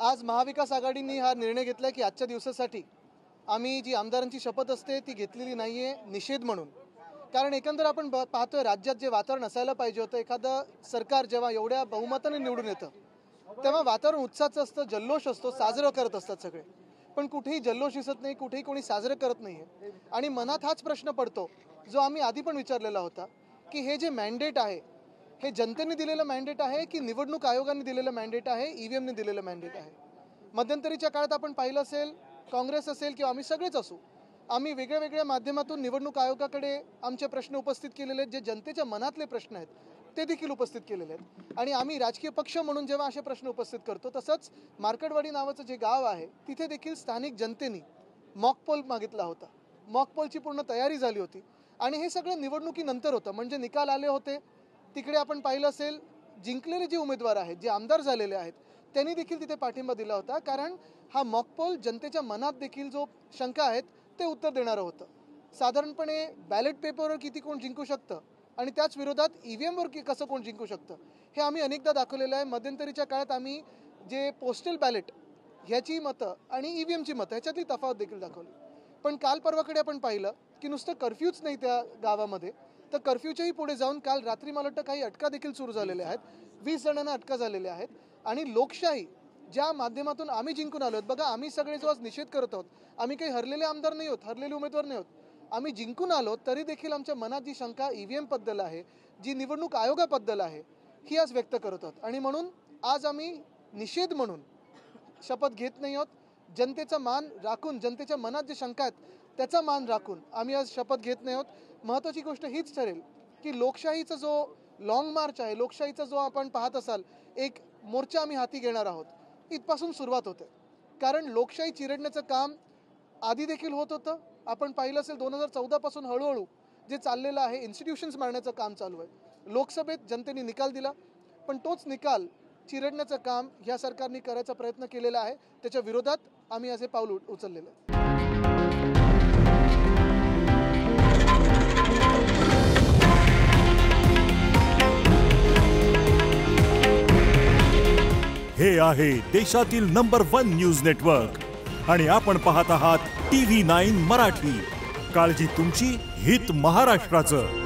आज महाविकास आघाडीने हा निर्णय घेतला की आजच्या दिवसासाठी आम्ही जी आमदारांची शपथ असते ती घेतलेली नाहीये, निषेध म्हणून. कारण एकंदर आपण पाहतोय राज्यात जे वातावरण असायला पाहिजे होतं, एखादं सरकार जेव्हा एवढ्या बहुमताने निवडून येतं तेव्हा वातावरण उत्साहाचं असतं, जल्लोष असतो, साजरं करत असतात सगळे. पण कुठेही जल्लोष दिसत नाही, कुठेही कोणी साजरं करत नाहीये. आणि मनात हाच प्रश्न पडतो जो आम्ही आधी पण विचारलेला होता की हे जे मॅन्डेट आहे हे जनतेने दिलेलं मॅन्डेट आहे की निवडणूक आयोगाने दिलेलं मॅन्डेट आहे, ईव्हीएमने दिलेलं मॅन्डेट आहे. मध्यंतरीच्या काळात आपण पाहिलं असेल, काँग्रेस असेल किंवा आम्ही सगळेच असू, आम्ही वेगळ्या वेगळ्या माध्यमातून निवडणूक आयोगाकडे आमचे प्रश्न उपस्थित केलेले आहेत. जे जनतेच्या मनातले प्रश्न आहेत ते देखील उपस्थित केलेले आहेत. आणि आम्ही राजकीय पक्ष म्हणून जेव्हा असे प्रश्न उपस्थित करतो, तसंच मार्कडवाडी नावाचं जे गाव आहे तिथे देखील स्थानिक जनतेने मॉक पोल मागितला होता. मॉक पोलची पूर्ण तयारी झाली होती आणि हे सगळं निवडणुकीनंतर होतं. म्हणजे निकाल आले होते, तिकडे आपण पाहिलं असेल जिंकलेले जे उमेदवार आहेत, जे आमदार झालेले आहेत, त्यांनी देखील तिथे पाठिंबा दिला होता. कारण हा मॉक पोल जनतेच्या मनात देखील जो शंका आहेत ते उत्तर देणारं होतं. साधारणपणे बॅलेट पेपरवर किती कोण जिंकू शकतं आणि त्याच विरोधात ईव्हीएमवर कसं कोण जिंकू शकतं हे आम्ही अनेकदा दाखवलेलं आहे. मध्यंतरीच्या काळात आम्ही जे पोस्टल बॅलेट ह्याची मतं आणि ईव्हीएमची मतं ह्याच्यातली तफावत देखील दाखवली. पण काल परवाकडे आपण पाहिलं की नुसतं कर्फ्यूच नाही त्या गावामध्ये, तर कर्फ्यूच्याही पुढे जाऊन काल रात्री मला वाटतं काही अटका देखील सुरू झालेल्या आहेत. 20 जणांना अटका झालेल्या आहेत. आणि लोकशाही ज्या माध्यमातून आम्ही जिंकून आलो आहोत, बघा आम्ही सगळे जो आज निषेध करत आहोत, आम्ही काही हरलेले आमदार नाही आहोत, हरलेले उमेदवार नाही आहोत, आम्ही जिंकून आलो तरी देखील आमच्या मनात जी शंका ईव्हीएम बद्दल आहे, जी निवडणूक आयोगाबद्दल आहे, ही आज व्यक्त करत आहोत. आणि म्हणून आज आम्ही निषेध म्हणून शपथ घेत नाही आहोत. जनतेचा मान राखून, जनतेच्या मनात जे शंका आहेत त्याचा मान राखून आम्ही आज शपथ घेत नाही आहोत. महत्त्वाची गोष्ट हीच ठरेल की लोकशाहीचा जो लॉंग मार्च आहे, लोकशाहीचा जो आपण पाहत असाल एक मोर्चा आम्ही हाती घेणार आहोत, इथपासून सुरुवात होते. कारण लोकशाही चिरडण्याचं काम आधी देखील होत होतं. आपण पाहिलं असेल 2014 पासून हळूहळू जे चाललेलं आहे, इन्स्टिट्यूशन्स मारण्याचं काम चालू आहे. लोकसभेत जनतेने निकाल दिला, पण तोच निकाल चिरडण्याचं काम ह्या सरकारने करायचा प्रयत्न केलेला आहे. त्याच्या विरोधात आम्ही असे पाऊल उचललेलं आहे. हे आहे देशातील नंबर 1 न्यूज नेटवर्क आणि आपण पाहत आहात TV9 मराठी. काळजी तुमची, हित महाराष्ट्राचं.